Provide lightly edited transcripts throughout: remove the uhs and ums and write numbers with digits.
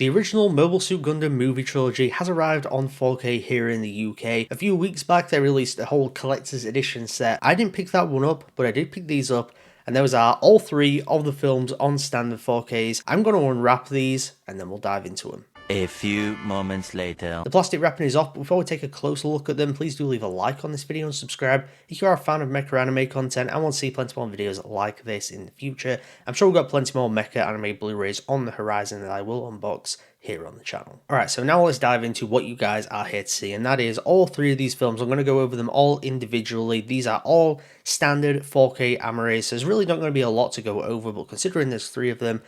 The original Mobile Suit Gundam movie trilogy has arrived on 4K here in the UK. A few weeks back they released a whole collector's edition set. I didn't pick that one up, but I did pick these up, and those are all three of the films on standard 4Ks. I'm going to unwrap these and then we'll dive into them. A few moments later. The plastic wrapping is off, but before we take a closer look at them, please do leave a like on this video and subscribe if you are a fan of Mecha anime content and want to see plenty more videos like this in the future. I'm sure we've got plenty more Mecha anime Blu-rays on the horizon that I will unbox here on the channel. Alright, so now let's dive into what you guys are here to see, and that is all three of these films. I'm going to go over them all individually. These are all standard 4K Amares, so there's really not going to be a lot to go over, but considering there's three of them,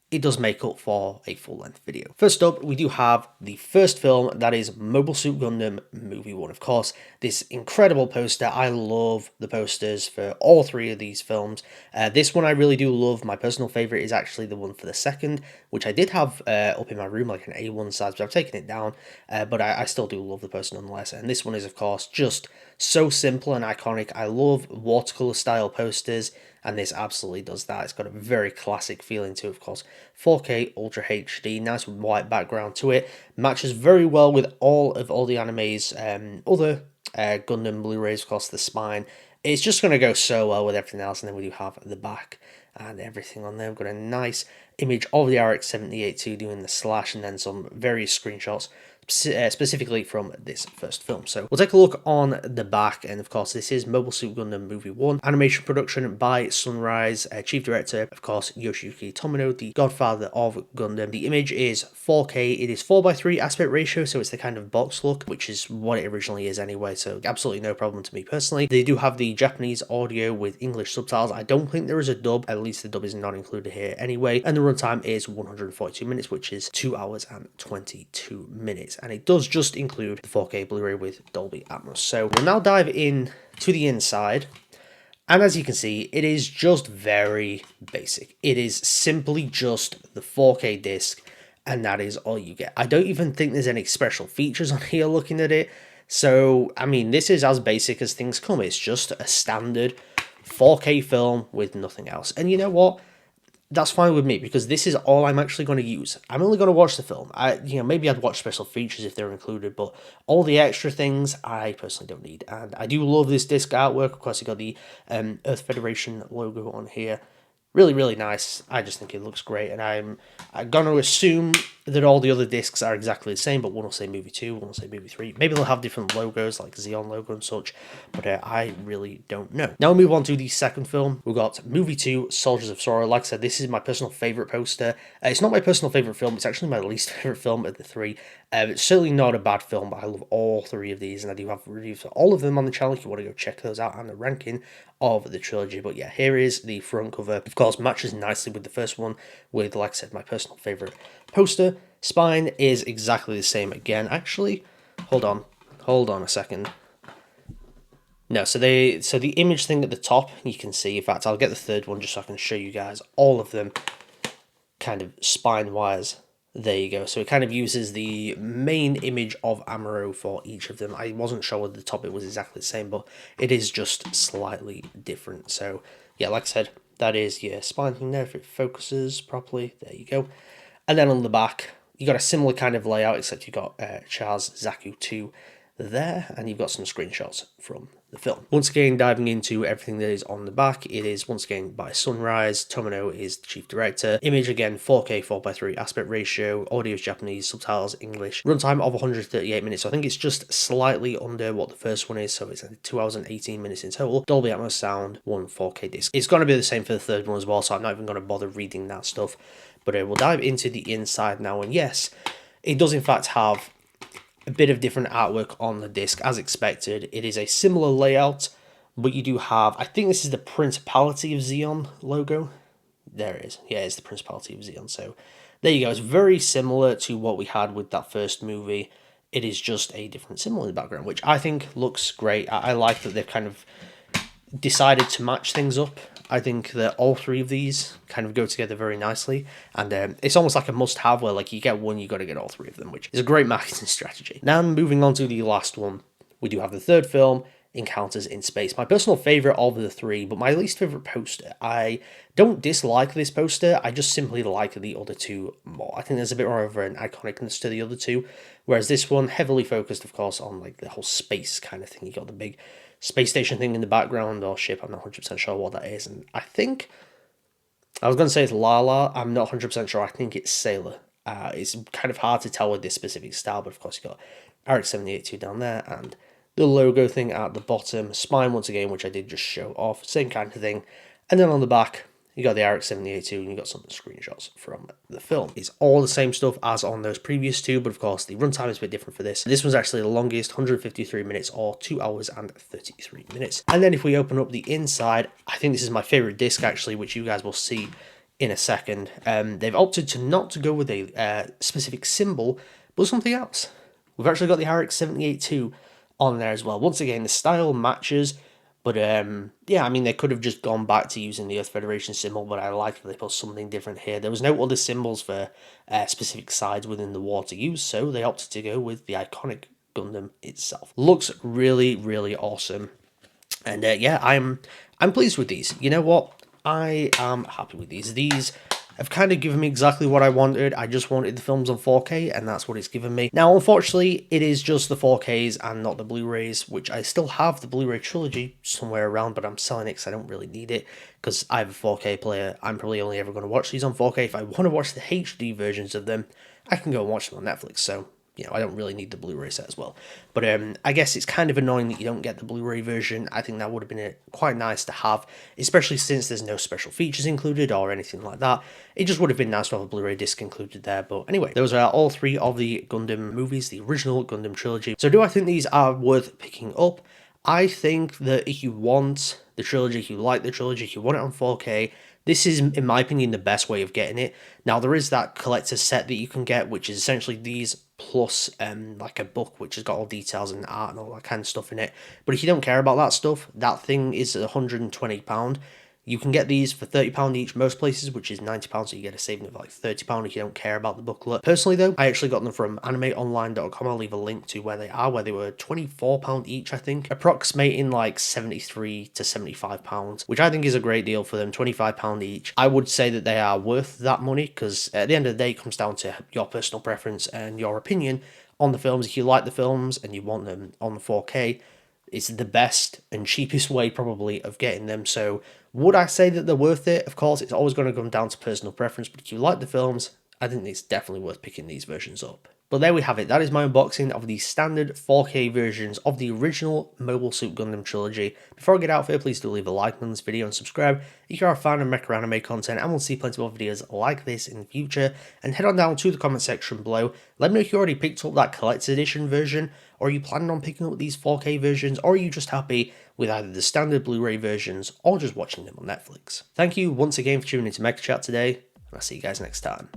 it does make up for a full-length video. First up, we do have the first film, that is Mobile Suit Gundam Movie 1. Of course, this incredible poster. I love the posters for all three of these films. This one I really do love. My personal favourite is actually the one for the second, which I did have up in my room, like an A1 size, but I've taken it down. But I still do love the poster nonetheless. And this one is, of course, just so simple and iconic. I love watercolour style posters, and this absolutely does that. It's got a very classic feeling to it, of course. 4K Ultra HD, nice white background to it. Matches very well with all the anime's other Gundam Blu-rays, of course, the spine. It's just going to go so well with everything else. And then we do have the back and everything on there. We've got a nice image of the RX-78-2 doing the slash, and then some various screenshots specifically from this first film. So we'll take a look on the back, and of course this is Mobile Suit Gundam Movie 1, animation production by Sunrise, chief director of course Yoshiyuki Tomino, the godfather of Gundam. The image is 4K, it is 4:3 aspect ratio, so it's the kind of box look, which is what it originally is anyway, so absolutely no problem to me personally. They do have the Japanese audio with English subtitles. I don't think there is a dub, at least the dub is not included here anyway, and the runtime is 142 minutes, which is 2 hours and 22 minutes. And it does just include the 4K Blu-ray with Dolby Atmos. So we'll now dive in to the inside, and as you can see, it is just very basic. It is simply just the 4K disc, and that is all you get. I don't even think there's any special features on here looking at it. So, I mean, this is as basic as things come. It's just a standard 4K film with nothing else. And you know what? That's fine with me, because this is all I'm actually going to use. I'm only going to watch the film. Maybe I'd watch special features if they're included, but all the extra things I personally don't need. And I do love this disc artwork. Of course, you got the Earth Federation logo on here. Really, really nice. I just think it looks great, and I'm going to assume that all the other discs are exactly the same, but one will say movie 2, one will say movie 3. Maybe they'll have different logos, like Xeon logo and such, but I really don't know. Now we move on to the second film. We've got movie 2, Soldiers of Sorrow. Like I said, this is my personal favourite poster. It's not my personal favourite film, it's actually my least favourite film of the three. It's certainly not a bad film, but I love all three of these, and I do have reviews for all of them on the channel if you want to go check those out, and the ranking of the trilogy. But yeah, here is the front cover. Of course, matches nicely with the first one, with, like I said, my personal favourite poster. Spine is exactly the same again. Actually, hold on a second. No, so the image thing at the top, you can see. In fact, I'll get the third one just so I can show you guys all of them kind of spine-wise. There you go. So it kind of uses the main image of Amuro for each of them. I wasn't sure whether the top it was exactly the same, but it is just slightly different. So yeah, like I said, that is your spine thing there. If it focuses properly, there you go. And then on the back, you got a similar kind of layout, except you got Char's Zaku 2 there, and you've got some screenshots from the film. Once again, diving into everything that is on the back, it is once again by Sunrise. Tomino is the chief director. Image again 4K 4:3 aspect ratio. Audio is Japanese, subtitles English. Runtime of 138 minutes. So I think it's just slightly under what the first one is, so it's 2 hours and 18 minutes in total. Dolby Atmos sound, one 4K disc. It's going to be the same for the third one as well, so I'm not even going to bother reading that stuff. But we'll dive into the inside now, and yes, it does in fact have a bit of different artwork on the disc, as expected. It is a similar layout, but you do have, I think this is the Principality of Xeon logo. There it is. Yeah, it's the Principality of Xeon. So there you go. It's very similar to what we had with that first movie. It is just a different symbol in the background, which I think looks great. I like that they've kind of decided to match things up. I think that all three of these kind of go together very nicely, and it's almost like a must-have where, like, you get one, you got to get all three of them, which is a great marketing strategy. Now moving on to the last one, we do have the third film, encounters in space. My personal favourite of the three, but my least favourite poster. I don't dislike this poster, I just simply like the other two more. I think there's a bit more of an iconicness to the other two, whereas this one heavily focused, of course, on like the whole space kind of thing. You got the big space station thing in the background, or ship, I'm not 100% sure what that is, and I think, I was going to say it's Lala, I'm not 100% sure, I think it's Sailor. It's kind of hard to tell with this specific style, but of course you've got RX-78-2 down there, and the logo thing at the bottom, spine once again, which I did just show off, same kind of thing. And then on the back, you got the RX-78-2 and you got some screenshots from the film. It's all the same stuff as on those previous two, but of course the runtime is a bit different for this. This one's actually the longest, 153 minutes or 2 hours and 33 minutes. And then if we open up the inside, I think this is my favorite disc actually, which you guys will see in a second. They've opted to not to go with a specific symbol, but something else. We've actually got the RX-78-2 on there as well. Once again, the style matches, but yeah, I mean, they could have just gone back to using the Earth Federation symbol, but I like that they put something different here. There was no other symbols for specific sides within the war to use, so they opted to go with the iconic Gundam itself. Looks really, really awesome, and yeah, I'm pleased with these. You know what? I am happy with these. These have kind of given me exactly what I wanted. I just wanted the films on 4K, and that's what it's given me. Now, unfortunately, it is just the 4Ks and not the Blu-rays, which I still have the Blu-ray Trilogy somewhere around, but I'm selling it because I don't really need it, because I have a 4K player. I'm probably only ever going to watch these on 4K. If I want to watch the HD versions of them, I can go and watch them on Netflix, so you know, I don't really need the Blu-ray set as well. But I guess it's kind of annoying that you don't get the Blu-ray version. I think that would have been quite nice to have, especially since there's no special features included or anything like that. It just would have been nice to have a Blu-ray disc included there. But anyway, those are all three of the Gundam movies, the original Gundam trilogy. So do I think these are worth picking up? I think that if you want the trilogy, if you like the trilogy, if you want it on 4K, this is, in my opinion, the best way of getting it. Now, there is that collector's set that you can get, which is essentially these plus like a book which has got all details and art and all that kind of stuff in it. But if you don't care about that stuff, that thing is £120. You can get these for £30 each most places, which is £90, so you get a saving of like £30 if you don't care about the booklet. Personally though, I actually got them from animeonline.com. I'll leave a link to where they are, where they were £24 each, I think, approximating like £73 to £75, which I think is a great deal for them, £25 each. I would say that they are worth that money, because at the end of the day, it comes down to your personal preference and your opinion on the films. If you like the films and you want them on the 4K, it's the best and cheapest way probably of getting them. So would I say that they're worth it? Of course, it's always going to come down to personal preference, but if you like the films, I think it's definitely worth picking these versions up. But there we have it. That is my unboxing of the standard 4K versions of the original Mobile Suit Gundam trilogy. Before I get out of here, please do leave a like on this video and subscribe if you are a fan of Mecha anime content and will see plenty more videos like this in the future. And head on down to the comment section below. Let me know if you already picked up that collector's edition version, or are you planning on picking up these 4K versions, or are you just happy with either the standard Blu-ray versions or just watching them on Netflix. Thank you once again for tuning into Mecha Chat today, and I'll see you guys next time.